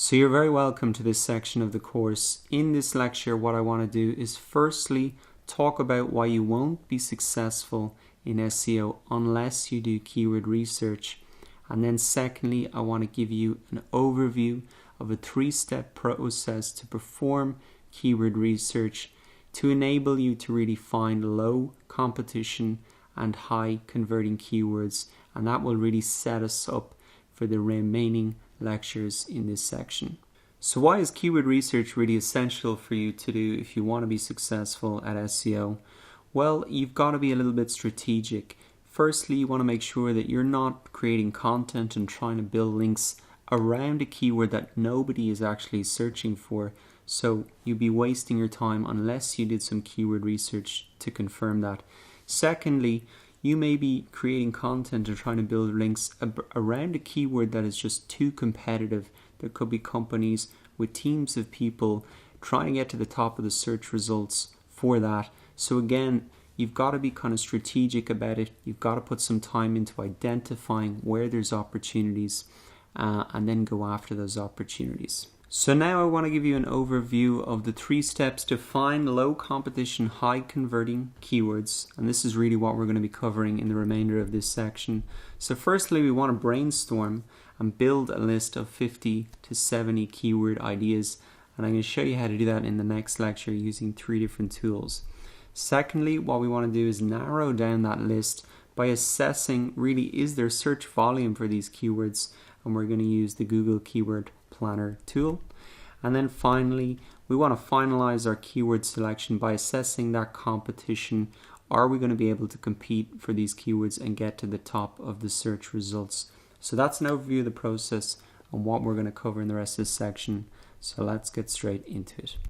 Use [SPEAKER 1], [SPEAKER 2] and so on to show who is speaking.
[SPEAKER 1] So you're very welcome to this section of the course. In this lecture, what I want to do is firstly talk about why you won't be successful in SEO unless you do keyword research. And then secondly, I want to give you an overview of a 3-step process to perform keyword research to enable you to really find low competition and high converting keywords. And that will really set us up for the remaining lectures in this section. So why is keyword research really essential for you to do if you want to be successful at SEO? Well, you've got to be a little bit strategic. Firstly, you want to make sure that you're not creating content and trying to build links around a keyword that nobody is actually searching for. So you'd be wasting your time unless you did some keyword research to confirm that. Secondly, you may be creating content or trying to build links around a keyword that is just too competitive. There could be companies with teams of people trying to get to the top of the search results for that. So again, you've got to be kind of strategic about it. You've got to put some time into identifying where there's opportunities and then go after those opportunities. So now I want to give you an overview of the 3 steps to find low competition, high converting keywords. And this is really what we're going to be covering in the remainder of this section. So firstly, we want to brainstorm and build a list of 50 to 70 keyword ideas. And I'm going to show you how to do that in the next lecture using 3 different tools. Secondly, what we want to do is narrow down that list by assessing really is there search volume for these keywords, and we're going to use the Google Keyword Planner tool. And then finally, we want to finalize our keyword selection by assessing that competition. Are we going to be able to compete for these keywords and get to the top of the search results? So that's an overview of the process and what we're going to cover in the rest of this section. So let's get straight into it.